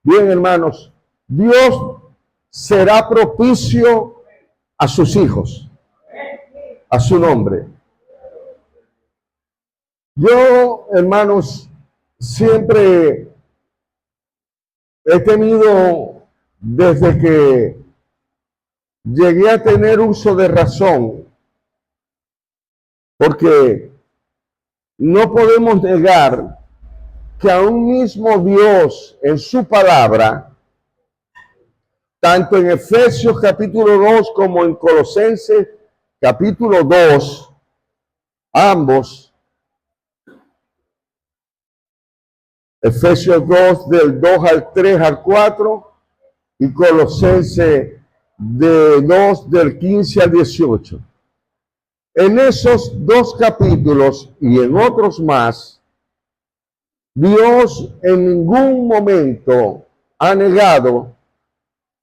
Bien, hermanos, Dios será propicio a sus hijos, a su nombre. Yo, hermanos, siempre he tenido, desde que llegué a tener uso de razón, porque no podemos negar que a un mismo Dios en su palabra, tanto en Efesios capítulo 2 como en Colosenses capítulo 2, ambos, Efesios 2 del 2 al 3 al 4 y Colosenses de 2 del 15 al 18. En esos dos capítulos y en otros más, Dios en ningún momento ha negado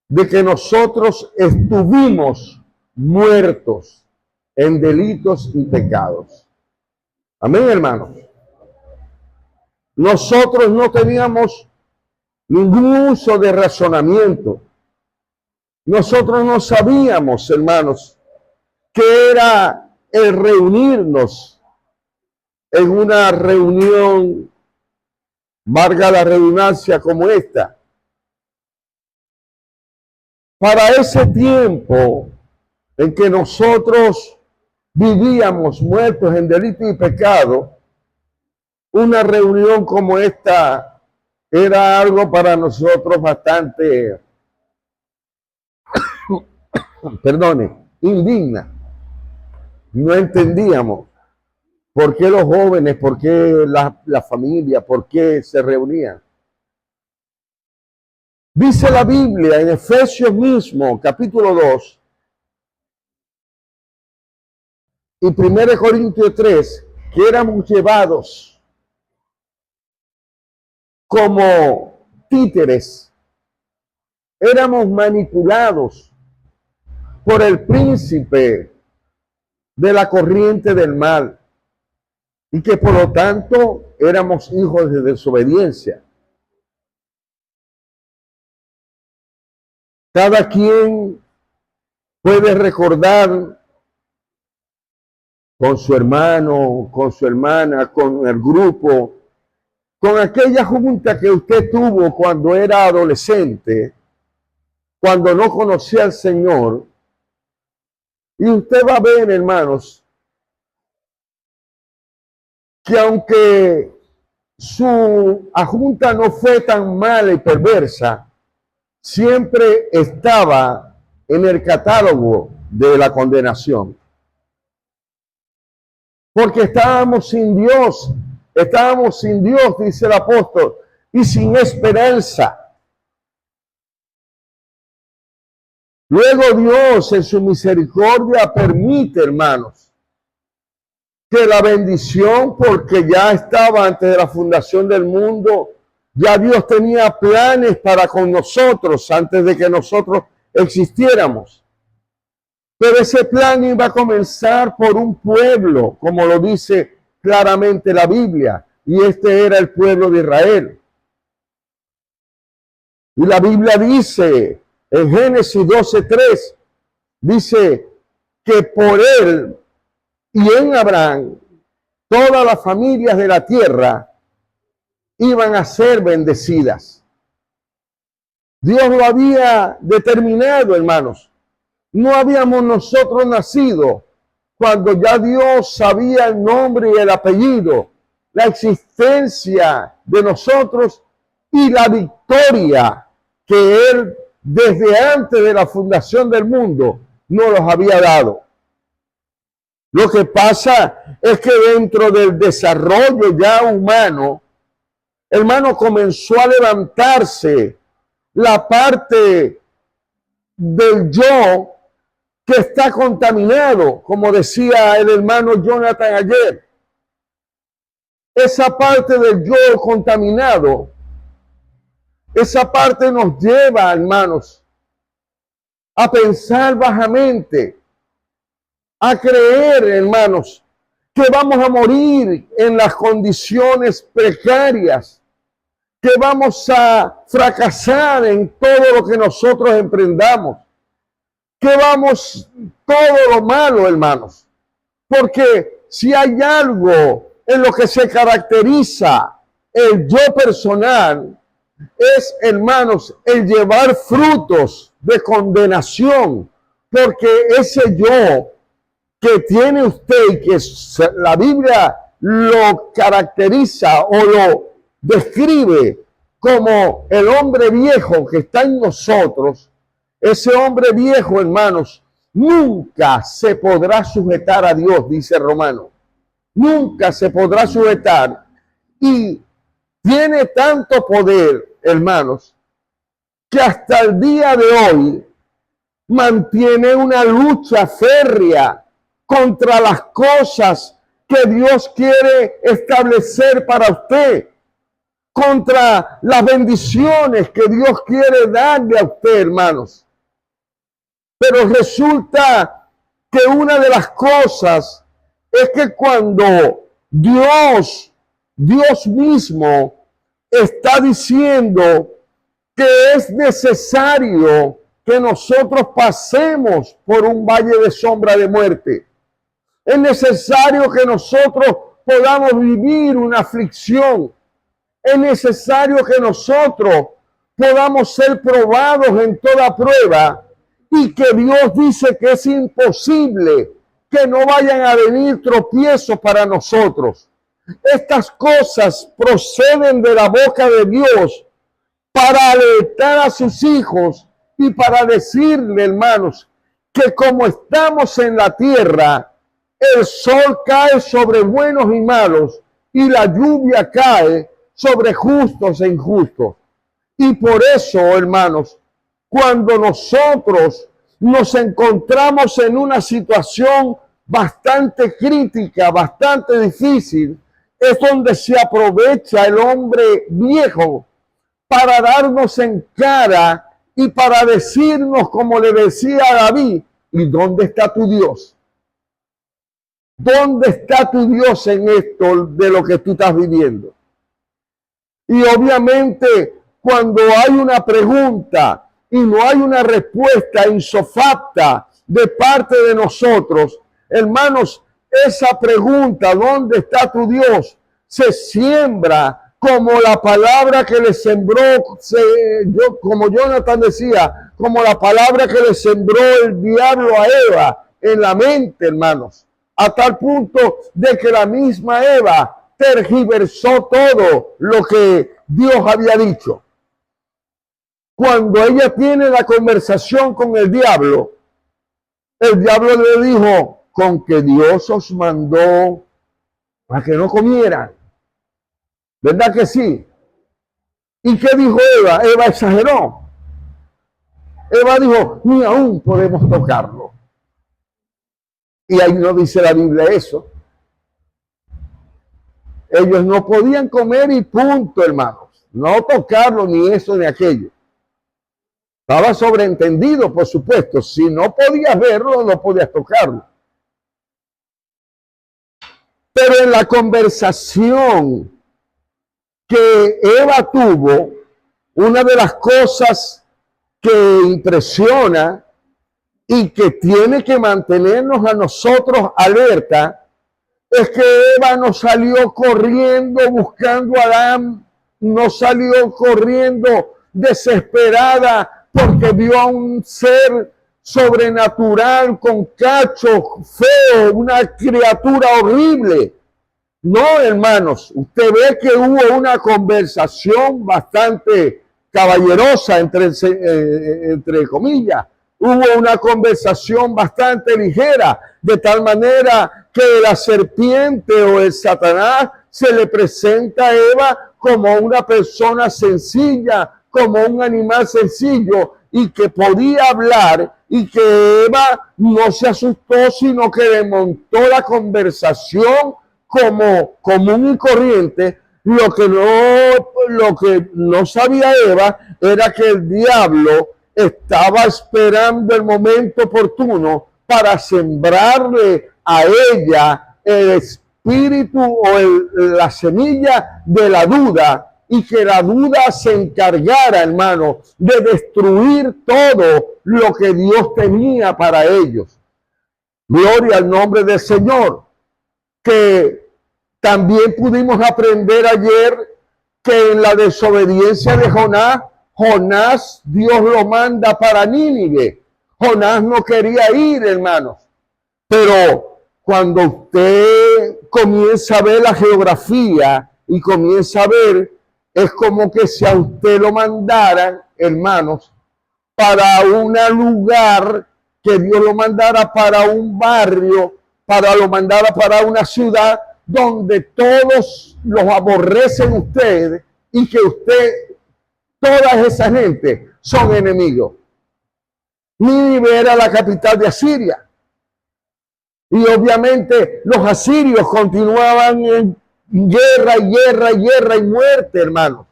de que nosotros estuvimos muertos en delitos y pecados. Amén, hermanos. Nosotros no teníamos ningún uso de razonamiento. Nosotros no sabíamos, hermanos, qué era el reunirnos en una reunión, valga la redundancia, como esta. Para ese tiempo en que nosotros vivíamos muertos en delito y pecado, una reunión como esta era algo para nosotros bastante, indigna. No entendíamos por qué los jóvenes, por qué la familia, por qué se reunían. Dice la Biblia en Efesios mismo, capítulo 2, y 1 Corintios 3, que éramos llevados como títeres, éramos manipulados por el príncipe de la corriente del mal y que por lo tanto éramos hijos de desobediencia. Cada quien puede recordar con su hermano, con su hermana, con el grupo, con aquella junta que usted tuvo cuando era adolescente, cuando no conocía al Señor. Y usted va a ver, hermanos, que aunque su junta no fue tan mala y perversa, siempre estaba en el catálogo de la condenación. Porque estábamos sin Dios, dice el apóstol, y sin esperanza. Luego Dios en su misericordia permite, hermanos, que la bendición, porque ya estaba antes de la fundación del mundo, ya Dios tenía planes para con nosotros antes de que nosotros existiéramos. Pero ese plan iba a comenzar por un pueblo, como lo dice claramente la Biblia, y este era el pueblo de Israel. Y la Biblia dice en Génesis 12:3, dice que por él y en Abraham todas las familias de la tierra iban a ser bendecidas. Dios lo había determinado, hermanos. No habíamos nosotros nacido cuando ya Dios sabía el nombre y el apellido, la existencia de nosotros y la victoria que Él desde antes de la fundación del mundo nos los había dado. Lo que pasa es que dentro del desarrollo ya humano, hermano, comenzó a levantarse la parte del yo que está contaminado, como decía el hermano Jonathan ayer. Esa parte del yo contaminado, esa parte nos lleva, hermanos, a pensar bajamente, a creer, hermanos, que vamos a morir en las condiciones precarias, que vamos a fracasar en todo lo que nosotros emprendamos, que vamos todo lo malo, hermanos. Porque si hay algo en lo que se caracteriza el yo personal, es, hermanos, el llevar frutos de condenación, porque ese yo que tiene usted y que la Biblia lo caracteriza o lo describe como el hombre viejo que está en nosotros, ese hombre viejo, hermanos, nunca se podrá sujetar a Dios, dice Romano. Nunca se podrá sujetar. Y tiene tanto poder, hermanos, que hasta el día de hoy mantiene una lucha férrea contra las cosas que Dios quiere establecer para usted, contra las bendiciones que Dios quiere darle a usted, hermanos. Pero resulta que una de las cosas es que cuando Dios mismo está diciendo que es necesario que nosotros pasemos por un valle de sombra de muerte. Es necesario que nosotros podamos vivir una aflicción. Es necesario que nosotros podamos ser probados en toda prueba y que Dios dice que es imposible que no vayan a venir tropiezos para nosotros. Estas cosas proceden de la boca de Dios para alertar a sus hijos y para decirle, hermanos, que como estamos en la tierra, el sol cae sobre buenos y malos y la lluvia cae sobre justos e injustos. Y por eso, hermanos, cuando nosotros nos encontramos en una situación bastante crítica, bastante difícil, es donde se aprovecha el hombre viejo para darnos en cara y para decirnos, como le decía a David, ¿y dónde está tu Dios? ¿Dónde está tu Dios en esto de lo que tú estás viviendo? Y obviamente cuando hay una pregunta y no hay una respuesta insofacta de parte de nosotros, hermanos, esa pregunta, ¿dónde está tu Dios?, se siembra como la palabra que le sembró, como Jonathan decía, como la palabra que le sembró el diablo a Eva en la mente, hermanos, a tal punto de que la misma Eva tergiversó todo lo que Dios había dicho. Cuando ella tiene la conversación con el diablo le dijo, con que Dios os mandó a que no comieran. ¿Verdad que sí? ¿Y qué dijo Eva? Eva exageró. Eva dijo, ni aún podemos tocarlo. Y ahí no dice la Biblia eso. Ellos no podían comer y punto, hermanos. No tocarlo, ni eso, ni aquello. Estaba sobreentendido, por supuesto. Si no podías verlo, no podías tocarlo. Pero en la conversación que Eva tuvo, una de las cosas que impresiona y que tiene que mantenernos a nosotros alerta, es que Eva no salió corriendo buscando a Adán, no salió corriendo desesperada porque vio a un ser sobrenatural con cacho feo, una criatura horrible. No, hermanos, usted ve que hubo una conversación bastante caballerosa, entre comillas. Hubo una conversación bastante ligera, de tal manera que la serpiente o el Satanás se le presenta a Eva como una persona sencilla, como un animal sencillo y que podía hablar, y que Eva no se asustó, sino que le montó la conversación como común y corriente. Lo que no sabía Eva era que el diablo estaba esperando el momento oportuno para sembrarle a ella el espíritu o la semilla de la duda, y que la duda se encargara, hermano, de destruir todo lo que Dios tenía para ellos. Gloria al nombre del Señor. Que también pudimos aprender ayer que en la desobediencia de Jonás, Dios lo manda para Nínive. Jonás no quería ir, hermanos. Pero cuando usted comienza a ver la geografía y comienza a ver, es como que si a usted lo mandaran, hermanos, para un lugar, que Dios lo mandara para un barrio, lo mandara para una ciudad donde todos los aborrecen ustedes y que usted, toda esa gente son enemigos. Nínive era la capital de Asiria. Y obviamente los asirios continuaban en guerra y muerte, hermanos.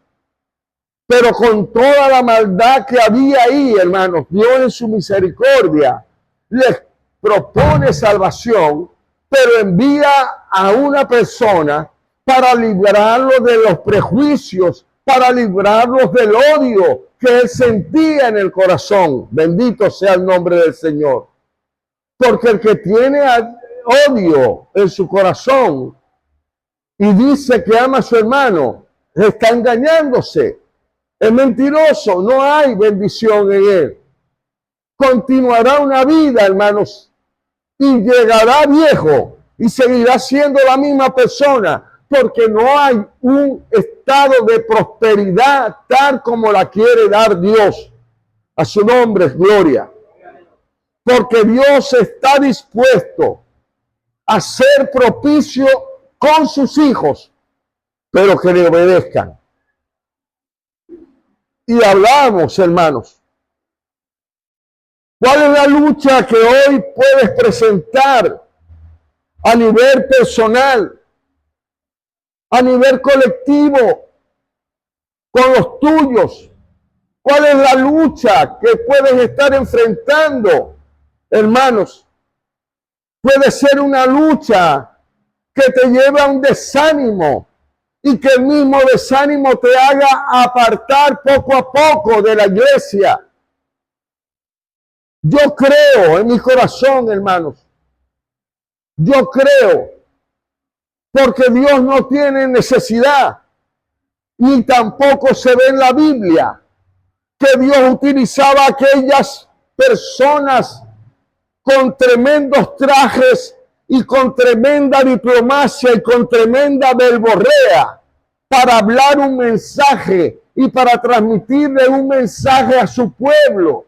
Pero con toda la maldad que había ahí, hermanos, Dios en su misericordia les propone salvación, pero envía a una persona para librarlos de los prejuicios, para librarlos del odio que él sentía en el corazón. Bendito sea el nombre del Señor. Porque el que tiene odio en su corazón y dice que ama a su hermano, está engañándose. Es mentiroso, no hay bendición en él. Continuará una vida, hermanos, y llegará viejo y seguirá siendo la misma persona, porque no hay un estado de prosperidad tal como la quiere dar Dios. A su nombre es gloria. Porque Dios está dispuesto a ser propicio con sus hijos, pero que le obedezcan. Y hablamos, hermanos, ¿cuál es la lucha que hoy puedes presentar a nivel personal, a nivel colectivo, con los tuyos? ¿Cuál es la lucha que puedes estar enfrentando, hermanos? Puede ser una lucha que te lleve a un desánimo y que el mismo desánimo te haga apartar poco a poco de la iglesia. Yo creo en mi corazón, hermanos. Yo creo, porque Dios no tiene necesidad, ni tampoco se ve en la Biblia, que Dios utilizaba a aquellas personas con tremendos trajes y con tremenda diplomacia y con tremenda verborrea para hablar un mensaje y para transmitirle un mensaje a su pueblo.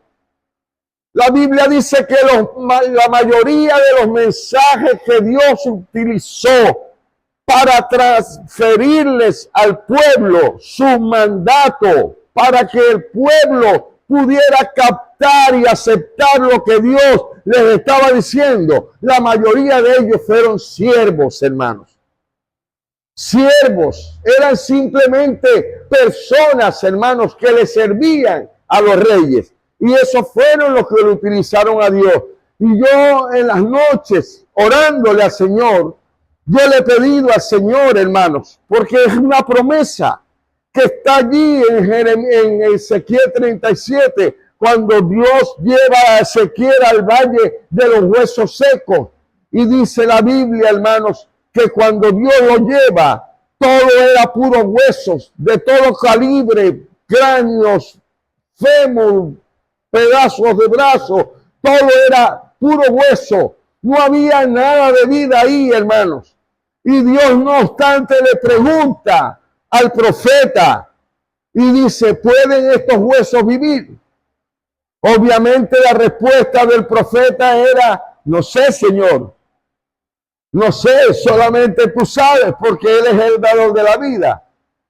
La Biblia dice que la mayoría de los mensajes que Dios utilizó para transferirles al pueblo su mandato, para que el pueblo pudiera captar y aceptar lo que Dios les estaba diciendo, la mayoría de ellos fueron siervos, hermanos. Siervos, eran simplemente personas, hermanos, que le servían a los reyes. Y esos fueron los que lo utilizaron a Dios. Y yo en las noches, orándole al Señor, yo le he pedido al Señor, hermanos, porque es una promesa que está allí en Ezequiel 37, cuando Dios lleva a Ezequiel al valle de los huesos secos. Y dice la Biblia, hermanos, que cuando Dios lo lleva, todo era puros huesos, de todo calibre, cráneos, fémur, pedazos de brazos, todo era puro hueso. No había nada de vida ahí, hermanos. Y Dios, no obstante, le pregunta al profeta y dice, ¿pueden estos huesos vivir? Obviamente la respuesta del profeta era, no sé, Señor. No sé, solamente tú sabes, porque Él es el dador de la vida.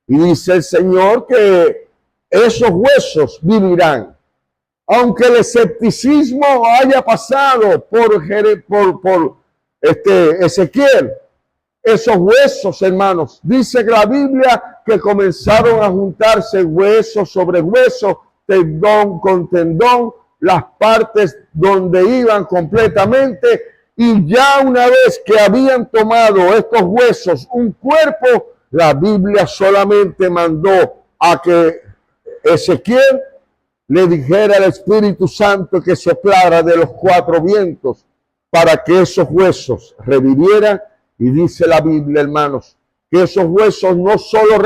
Y dice el Señor que esos huesos vivirán. Aunque el escepticismo haya pasado por Ezequiel, esos huesos, hermanos, dice que la Biblia que comenzaron a juntarse hueso sobre hueso, tendón con tendón, las partes donde iban completamente, y ya una vez que habían tomado estos huesos un cuerpo, La Biblia solamente mandó a que Ezequiel le dijera al Espíritu Santo que soplara de los cuatro vientos para que esos huesos revivieran. Y dice la Biblia, hermanos, que esos huesos no solo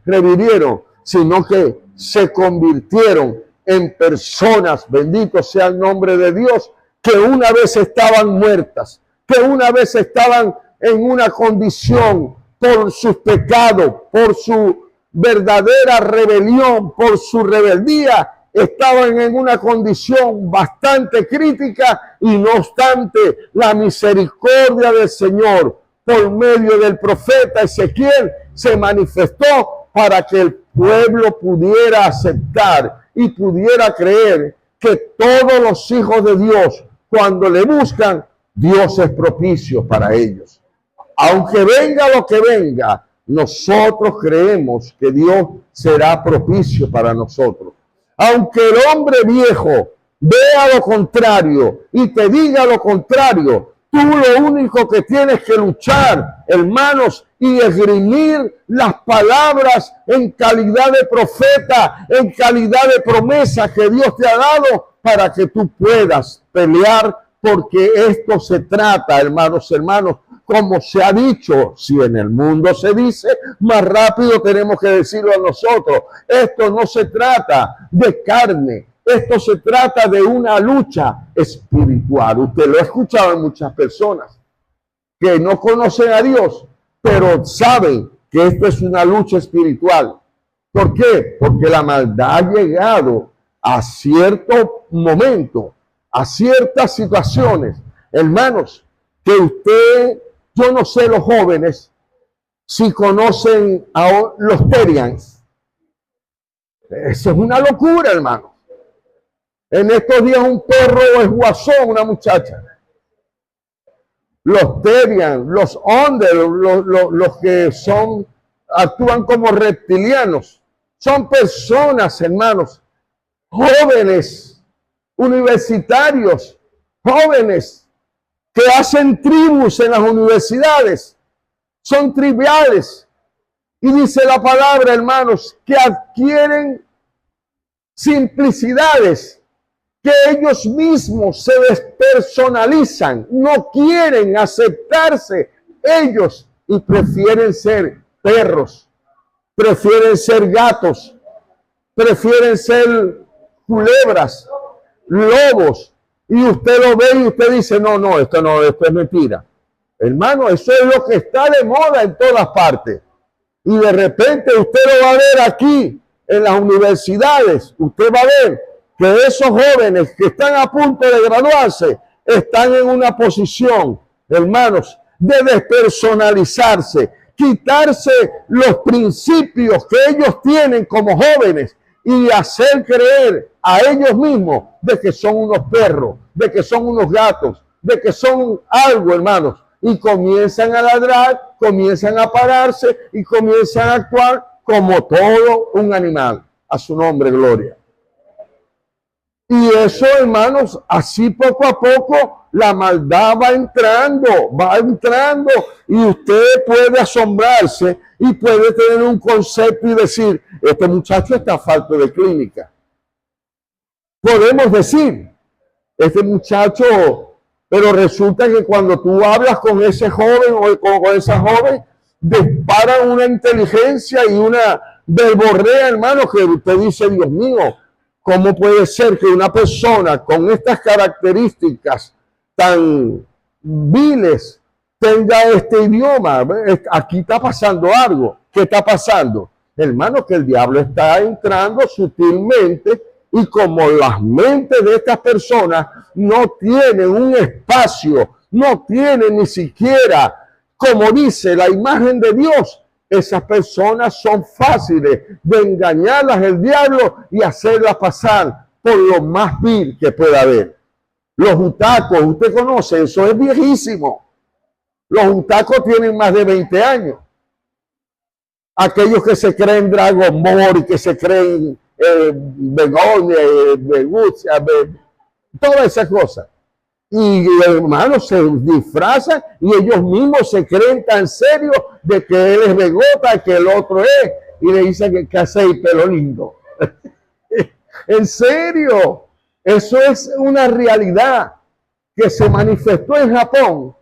revivieron, sino que se convirtieron en personas, bendito sea el nombre de Dios, que una vez estaban muertas, que una vez estaban en una condición por sus pecados, por su verdadera rebelión, por su rebeldía, estaban en una condición bastante crítica, y no obstante la misericordia del Señor por medio del profeta Ezequiel se manifestó para que el pueblo pudiera aceptar y pudiera creer que todos los hijos de Dios, cuando le buscan, Dios es propicio para ellos. Aunque venga lo que venga, nosotros creemos que Dios será propicio para nosotros. Aunque el hombre viejo vea lo contrario y te diga lo contrario, tú lo único que tienes que luchar, hermanos, y esgrimir las palabras en calidad de profeta, en calidad de promesa que Dios te ha dado para que tú puedas pelear, porque esto se trata, hermanos, como se ha dicho, si en el mundo se dice, más rápido tenemos que decirlo a nosotros. Esto no se trata de carne, esto se trata de una lucha espiritual. Usted lo ha escuchado en muchas personas que no conocen a Dios, pero saben que esto es una lucha espiritual. ¿Por qué? Porque la maldad ha llegado a cierto momento, a ciertas situaciones, hermanos, que usted, yo no sé los jóvenes si conocen a los Terians. Eso es una locura, hermano. En estos días un perro es guasón, una muchacha. Los Terians, los Under, los que actúan como reptilianos, son personas, hermanos, jóvenes, universitarios, jóvenes que hacen tribus en las universidades, son triviales. Y dice la palabra, hermanos, que adquieren simplicidades, que ellos mismos se despersonalizan, no quieren aceptarse ellos y prefieren ser perros, prefieren ser gatos, prefieren ser culebras, lobos. Y usted lo ve y usted dice, no, esto es mentira. Hermano, eso es lo que está de moda en todas partes. Y de repente usted lo va a ver aquí en las universidades. Usted va a ver que esos jóvenes que están a punto de graduarse están en una posición, hermanos, de despersonalizarse, quitarse los principios que ellos tienen como jóvenes y hacer creer a ellos mismos de que son unos perros, de que son unos gatos, de que son algo, hermanos. Y comienzan a ladrar, comienzan a pararse y comienzan a actuar como todo un animal. A su nombre, gloria. Y eso, hermanos, así poco a poco la maldad va entrando y usted puede asombrarse y puede tener un concepto y decir, este muchacho está falto de clínica. Podemos decir, este muchacho, pero resulta que cuando tú hablas con ese joven o con esa joven, disparan una inteligencia y una verborrea, hermano, que usted dice, Dios mío, ¿cómo puede ser que una persona con estas características tan viles tenga este idioma? Aquí está pasando algo. ¿Qué está pasando? Hermano, que el diablo está entrando sutilmente y como las mentes de estas personas no tienen un espacio, no tienen ni siquiera, como dice la imagen de Dios, esas personas son fáciles de engañarlas el diablo y hacerlas pasar por lo más vil que pueda haber. Los jutacos, usted conoce, eso es viejísimo. Los jutacos tienen más de 20 años. Aquellos que se creen Dragon Ball y que se creen Begonia, Begucia, todas esas cosas. Y hermanos se disfrazan y ellos mismos se creen tan serios de que él es Begota, que el otro es, y le dicen que hace el pelo lindo. En serio, eso es una realidad que se manifestó en Japón,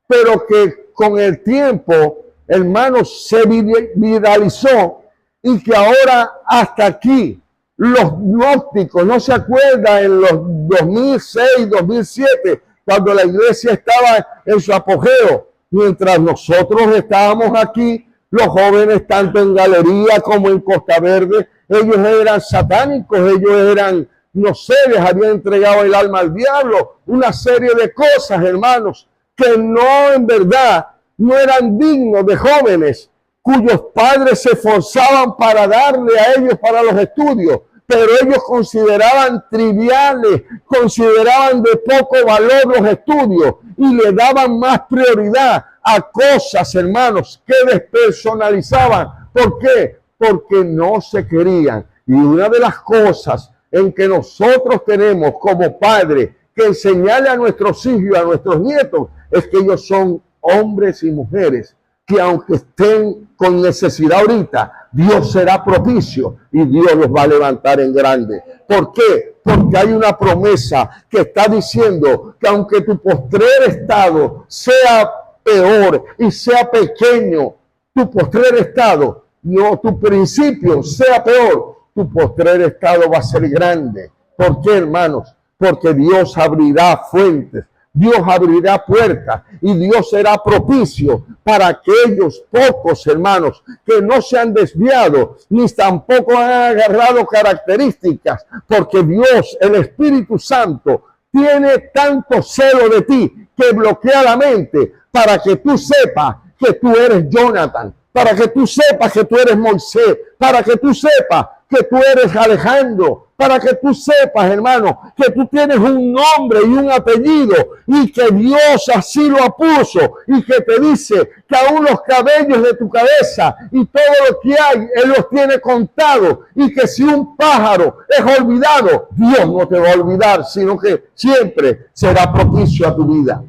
pero que con el tiempo, hermanos, se viralizó y que ahora hasta aquí los gnósticos no se acuerdan en los 2006, 2007, cuando la iglesia estaba en su apogeo, mientras nosotros estábamos aquí, los jóvenes, tanto en Galería como en Costa Verde, ellos eran satánicos, ellos eran, no sé, les habían entregado el alma al diablo, una serie de cosas, hermanos, que no, en verdad, no eran dignos de jóvenes cuyos padres se esforzaban para darle a ellos para los estudios, pero ellos consideraban triviales, consideraban de poco valor los estudios y le daban más prioridad a cosas, hermanos, que despersonalizaban. ¿Por qué? Porque no se querían. Y una de las cosas en que nosotros tenemos como padres que enseñarle a nuestros hijos y a nuestros nietos es que ellos son hombres y mujeres que aunque estén con necesidad ahorita, Dios será propicio y Dios los va a levantar en grande. ¿Por qué? Porque hay una promesa que está diciendo que aunque tu postrer estado sea peor y sea pequeño, tu postrer estado, no, tu principio sea peor, tu postrer estado va a ser grande. ¿Por qué, hermanos? Porque Dios abrirá fuentes, Dios abrirá puertas y Dios será propicio para aquellos pocos, hermanos, que no se han desviado ni tampoco han agarrado características, porque Dios, el Espíritu Santo, tiene tanto celo de ti que bloquea la mente para que tú sepas que tú eres Jonathan, para que tú sepas que tú eres Moisés, para que tú sepas que tú eres Alejandro, para que tú sepas, hermano, que tú tienes un nombre y un apellido y que Dios así lo puso y que te dice que aún los cabellos de tu cabeza y todo lo que hay, Él los tiene contados y que si un pájaro es olvidado, Dios no te va a olvidar, sino que siempre será propicio a tu vida.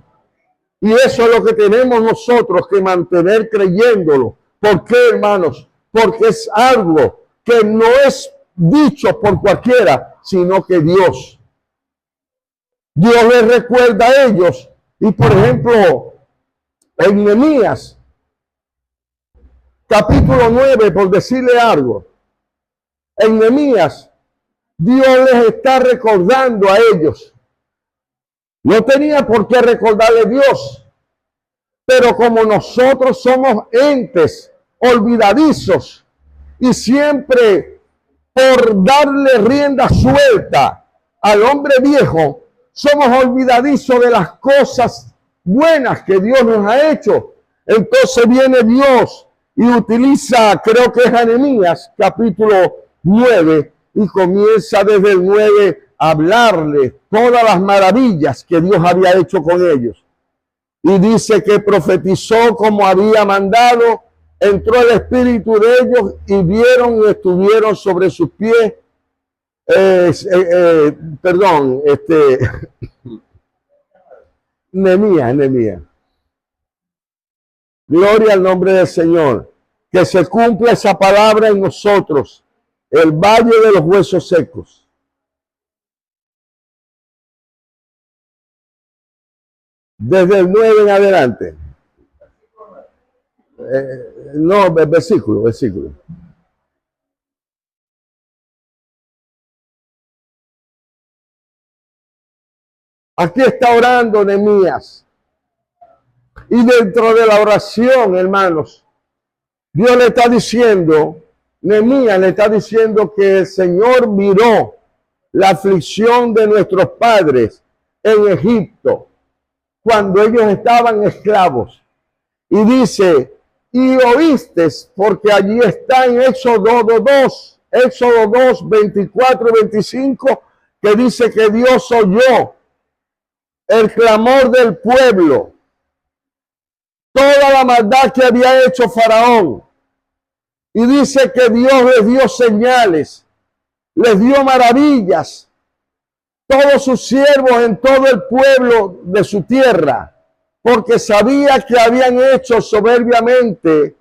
Y eso es lo que tenemos nosotros que mantener creyéndolo. ¿Por qué, hermanos? Porque es algo que no es dicho por cualquiera, sino que Dios les recuerda a ellos. Y por ejemplo, en Nehemías, capítulo 9, por decirle algo, en Nehemías, Dios les está recordando a ellos. No tenía por qué recordarle Dios, pero como nosotros somos entes olvidadizos y siempre por darle rienda suelta al hombre viejo, somos olvidadizos de las cosas buenas que Dios nos ha hecho. Entonces viene Dios y utiliza, creo que es Nehemías, capítulo 9, y comienza desde el 9 a hablarle todas las maravillas que Dios había hecho con ellos. Y dice que profetizó como había mandado, entró el espíritu de ellos y vieron y estuvieron sobre sus pies. Nehemías. Gloria al nombre del Señor. Que se cumpla esa palabra en nosotros. El valle de los huesos secos. Desde el 9 en adelante. No, versículo. Aquí está orando Nehemías. Y dentro de la oración, hermanos, Dios le está diciendo, Nehemías le está diciendo que el Señor miró la aflicción de nuestros padres en Egipto, cuando ellos estaban esclavos. Y dice, y oíste, porque allí está en Éxodo 2, 24, 25, que dice que Dios oyó el clamor del pueblo, toda la maldad que había hecho Faraón. Y dice que Dios les dio señales, les dio maravillas, todos sus siervos en todo el pueblo de su tierra, porque sabía que habían hecho soberbiamente,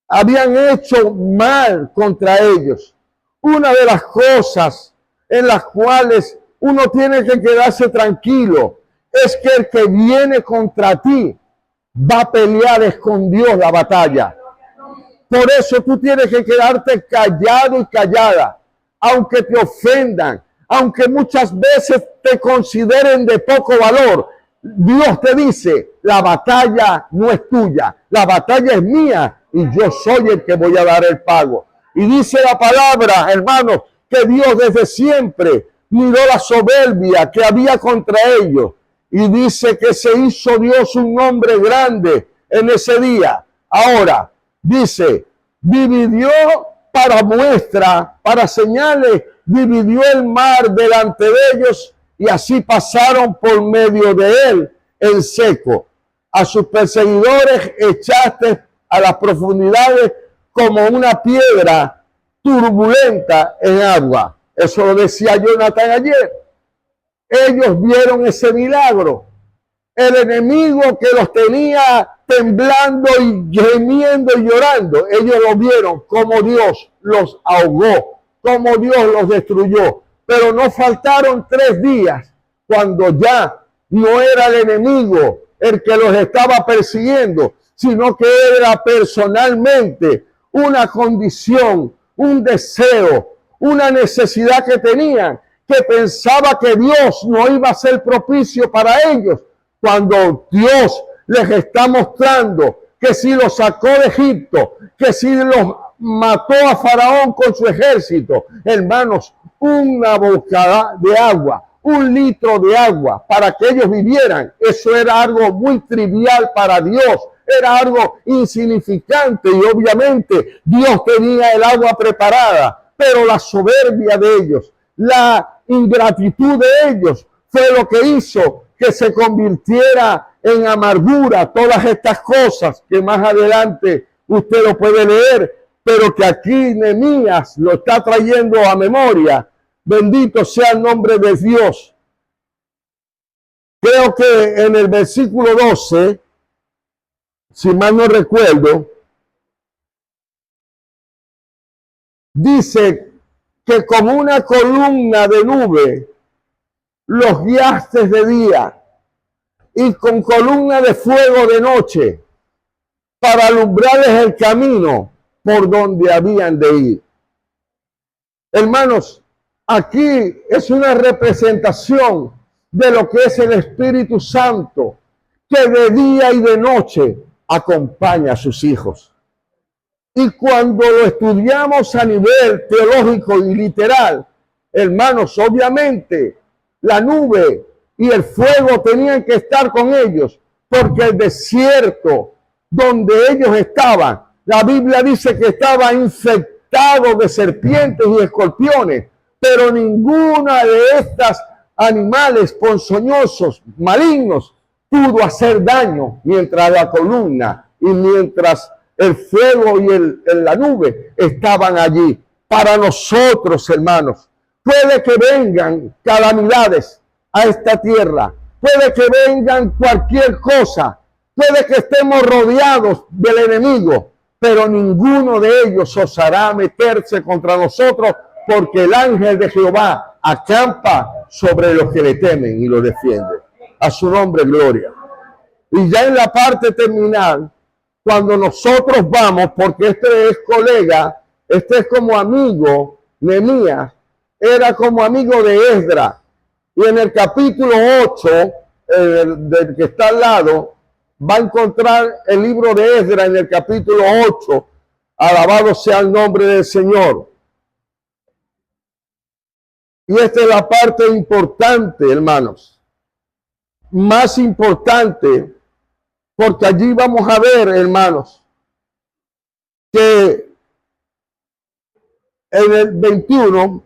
habían hecho mal contra ellos. Una de las cosas en las cuales uno tiene que quedarse tranquilo es que el que viene contra ti va a pelear con Dios la batalla. Por eso tú tienes que quedarte callado y callada, aunque te ofendan, aunque muchas veces te consideren de poco valor. Dios te dice, la batalla no es tuya, la batalla es mía y yo soy el que voy a dar el pago. Y dice la palabra, hermanos, que Dios desde siempre miró la soberbia que había contra ellos. Y dice que se hizo Dios un hombre grande en ese día. Ahora, dice, dividió para muestra, para señales, dividió el mar delante de ellos y así pasaron por medio de él en seco. A sus perseguidores echaste a las profundidades como una piedra turbulenta en agua. Eso lo decía Jonathan ayer. Ellos vieron ese milagro. El enemigo que los tenía temblando y gemiendo y llorando, ellos lo vieron como Dios los ahogó, como Dios los destruyó. Pero no faltaron 3 días cuando ya no era el enemigo el que los estaba persiguiendo, sino que era personalmente una condición, un deseo, una necesidad que tenían, que pensaba que Dios no iba a ser propicio para ellos, cuando Dios les está mostrando que si los sacó de Egipto, que si los mató a Faraón con su ejército, hermanos, una boca de agua, 1 litro de agua para que ellos vivieran, eso era algo muy trivial para Dios, era algo insignificante y obviamente Dios tenía el agua preparada, pero la soberbia de ellos, la ingratitud de ellos fue lo que hizo que se convirtiera en amargura todas estas cosas que más adelante usted lo puede leer, pero que aquí Nehemías lo está trayendo a memoria. Bendito sea el nombre de Dios. Creo que en el versículo 12, si mal no recuerdo, dice que como una columna de nube los guiaste de día y con columna de fuego de noche para alumbrarles el camino por donde habían de ir. Hermanos, aquí es una representación de lo que es el Espíritu Santo, que de día y de noche acompaña a sus hijos. Y cuando lo estudiamos a nivel teológico y literal, hermanos, obviamente la nube y el fuego tenían que estar con ellos, porque el desierto donde ellos estaban, la Biblia dice que estaba infectado de serpientes y escorpiones, pero ninguna de estas animales ponzoñosos, malignos, pudo hacer daño mientras la columna y mientras el fuego y la nube estaban allí. Para nosotros, hermanos, puede que vengan calamidades a esta tierra, puede que vengan cualquier cosa, puede que estemos rodeados del enemigo, pero ninguno de ellos osará meterse contra nosotros, porque el ángel de Jehová acampa sobre los que le temen y lo defiende. A su nombre, gloria. Y ya en la parte terminal, cuando nosotros vamos, porque este es colega, este es como amigo, Nehemías era como amigo de Esdras, y en el capítulo 8, del que está al lado, va a encontrar el libro de Esdras en el capítulo 8, alabado sea el nombre del Señor. Y esta es la parte importante, hermanos, más importante, porque allí vamos a ver, hermanos, que en el 21,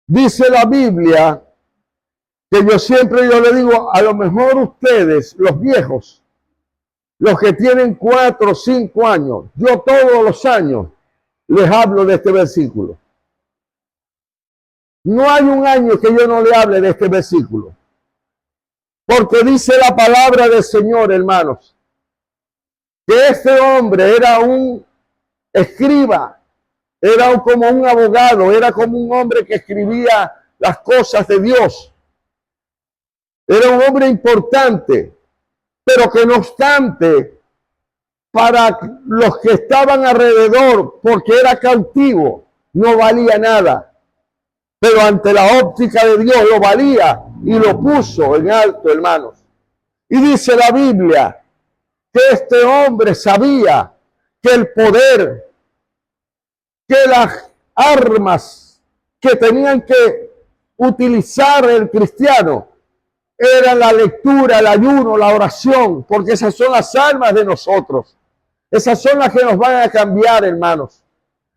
dice la Biblia, que yo le digo, a lo mejor ustedes, los viejos, los que tienen 4 o 5 años, yo todos los años les hablo de este versículo. No hay un año que yo no le hable de este versículo. Porque dice la palabra del Señor, hermanos, que este hombre era un escriba, era como un abogado, era como un hombre que escribía las cosas de Dios. Era un hombre importante, pero que no obstante, para los que estaban alrededor, porque era cautivo, no valía nada. Pero ante la óptica de Dios lo valía y lo puso en alto, hermanos. Y dice la Biblia que este hombre sabía que el poder, que las armas que tenían que utilizar el cristiano eran la lectura, el ayuno, la oración, porque esas son las armas de nosotros. Esas son las que nos van a cambiar, hermanos.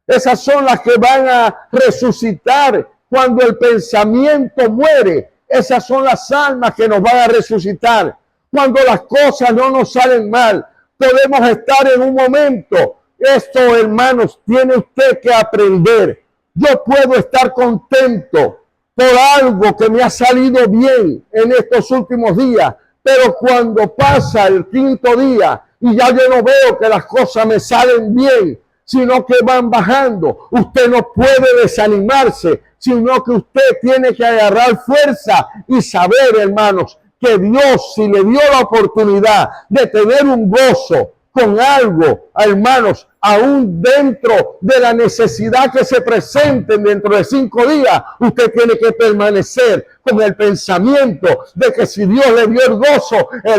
Esas son las que van a resucitar cuando el pensamiento muere. Esas son las almas que nos van a resucitar. Cuando las cosas no nos salen mal, podemos estar en un momento. Esto, hermanos, tiene usted que aprender. Yo puedo estar contento por algo que me ha salido bien en estos últimos días, pero cuando pasa el quinto día y ya yo no veo que las cosas me salen bien, sino que van bajando, usted no puede desanimarse, sino que usted tiene que agarrar fuerza y saber, hermanos, que Dios, si le dio la oportunidad de tener un gozo con algo, hermanos, aún dentro de la necesidad que se presente dentro de 5 días, usted tiene que permanecer con el pensamiento de que si Dios le dio el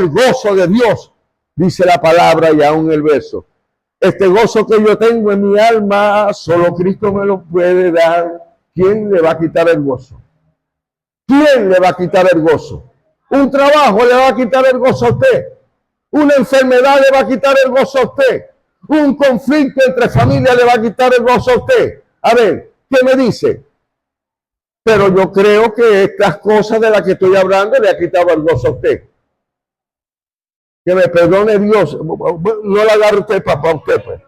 gozo de Dios, dice la palabra y aún el verso. Este gozo que yo tengo en mi alma, solo Cristo me lo puede dar. ¿Quién le va a quitar el gozo? ¿Quién le va a quitar el gozo? Un trabajo le va a quitar el gozo a usted. Una enfermedad le va a quitar el gozo a usted. Un conflicto entre familias le va a quitar el gozo a usted. A ver, ¿qué me dice? Pero yo creo que estas cosas de las que estoy hablando le ha quitado el gozo a usted. Que me perdone Dios. No la agarre usted para usted, pues.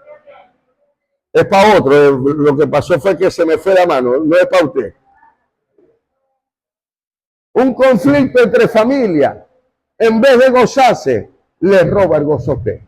Es para otro. Lo que pasó fue que se me fue la mano. No es para usted. Un conflicto entre familias, en vez de gozarse, le roba el gozo a usted.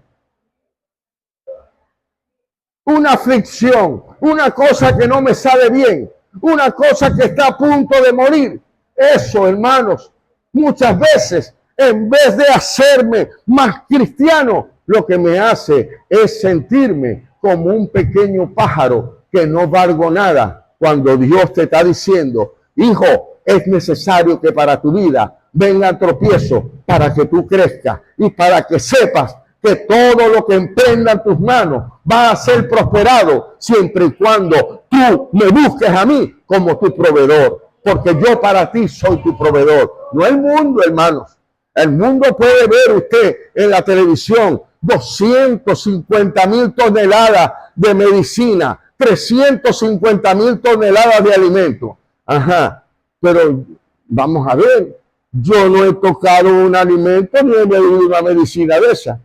Una aflicción, una cosa que no me sale bien, una cosa que está a punto de morir. Eso, hermanos, muchas veces, en vez de hacerme más cristiano, lo que me hace es sentirme como un pequeño pájaro que no valgo nada, cuando Dios te está diciendo, hijo, es necesario que para tu vida venga tropiezo para que tú crezcas y para que sepas que todo lo que emprendan tus manos va a ser prosperado siempre y cuando tú me busques a mí como tu proveedor, porque yo para ti soy tu proveedor, no el mundo, hermanos. El mundo puede ver usted en la televisión 250,000 toneladas de medicina, 350,000 toneladas de alimentos. Ajá. Pero vamos a ver, yo no he tocado un alimento ni he bebido una medicina de esa.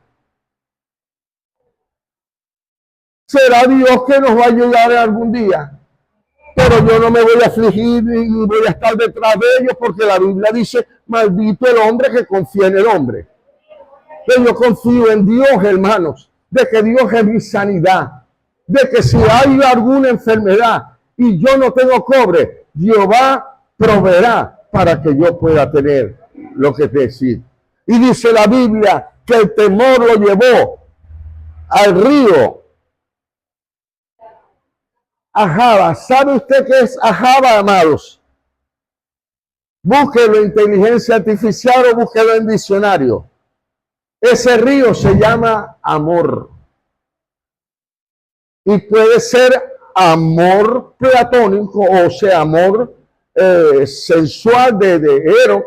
Será Dios que nos va a ayudar algún día, pero yo no me voy a afligir ni voy a estar detrás de ellos, porque la Biblia dice, maldito el hombre que confía en el hombre. Pero yo confío en Dios, hermanos, de que Dios es mi sanidad, de que si hay alguna enfermedad y yo no tengo cobre, Jehová proveerá para que yo pueda tener lo que decir. Y dice la Biblia que el temor lo llevó al río Ahava. ¿Sabe usted qué es Ahava, amados? Búsquelo en inteligencia artificial o búsquelo en diccionario. Ese río se llama amor. Y puede ser amor platónico, o sea, amor sensual de Eros,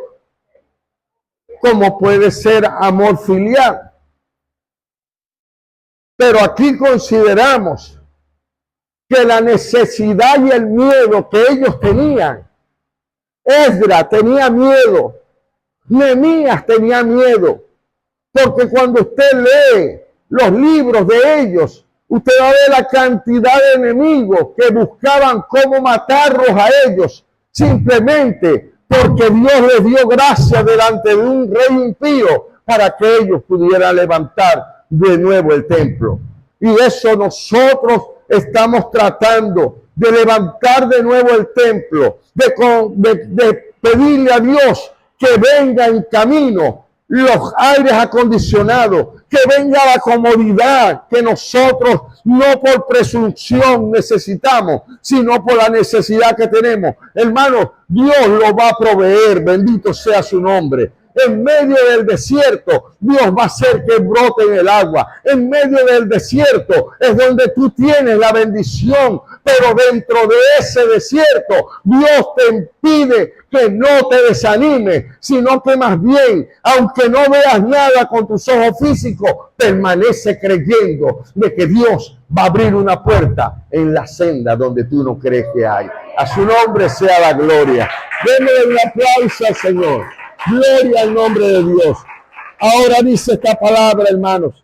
como puede ser amor filial. Pero aquí consideramos que la necesidad y el miedo que ellos tenían, Esdras tenía miedo, Nehemías tenía miedo, porque cuando usted lee los libros de ellos, Usted va a ver la cantidad de enemigos que buscaban cómo matarlos a ellos, simplemente porque Dios les dio gracia delante de un rey impío para que ellos pudieran levantar de nuevo el templo. Y eso nosotros estamos tratando de levantar de nuevo el templo, de pedirle a Dios que venga en camino los aires acondicionados, que venga la comodidad que nosotros no por presunción necesitamos, sino por la necesidad que tenemos. Hermano, Dios lo va a proveer, bendito sea su nombre. En medio del desierto, Dios va a hacer que brote en el agua. En medio del desierto es donde tú tienes la bendición, pero dentro de ese desierto, Dios te pide que no te desanimes, sino que más bien, aunque no veas nada con tus ojos físicos, permanece creyendo de que Dios va a abrir una puerta en la senda donde tú no crees que hay. A su nombre sea la gloria. Denle un aplauso al Señor. Gloria al nombre de Dios. Ahora dice esta palabra, hermanos.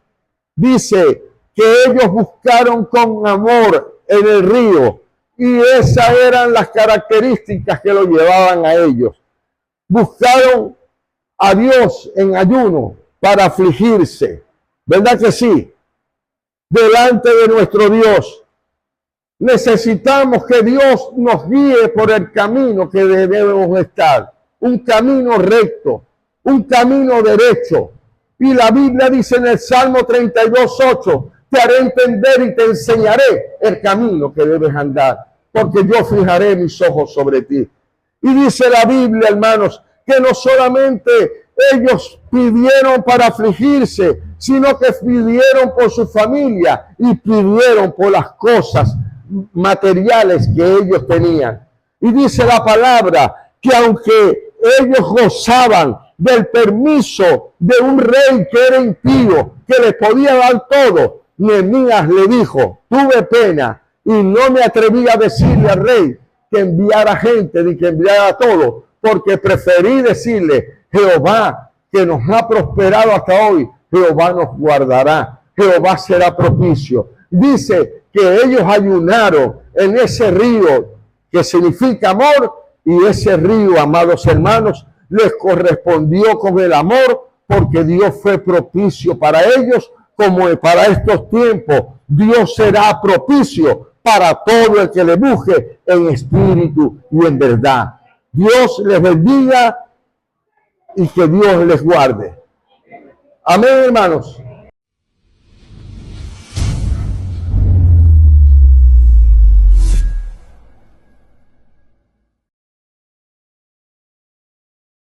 Dice que ellos buscaron con amor en el río y esas eran las características que lo llevaban a ellos. Buscaron a Dios en ayuno para afligirse. ¿Verdad que sí? Delante de nuestro Dios. Necesitamos que Dios nos guíe por el camino que debemos estar. Un camino recto, un camino derecho. Y la Biblia dice en el Salmo 32:8, te haré entender y te enseñaré el camino que debes andar, porque yo fijaré mis ojos sobre ti. Y dice la Biblia, hermanos, que no solamente ellos pidieron para afligirse, sino que pidieron por su familia y pidieron por las cosas materiales que ellos tenían. Y dice la palabra que aunque ellos gozaban del permiso de un rey que era impío, que les podía dar todo, Nehemías le dijo, tuve pena y no me atreví a decirle al rey que enviara gente ni que enviara todo, porque preferí decirle, Jehová que nos ha prosperado hasta hoy, Jehová nos guardará, Jehová será propicio. Dice que ellos ayunaron en ese río que significa amor, y ese río, amados hermanos, les correspondió con el amor, porque Dios fue propicio para ellos, como para estos tiempos. Dios será propicio para todo el que le busque en espíritu y en verdad. Dios les bendiga y que Dios les guarde. Amén, hermanos.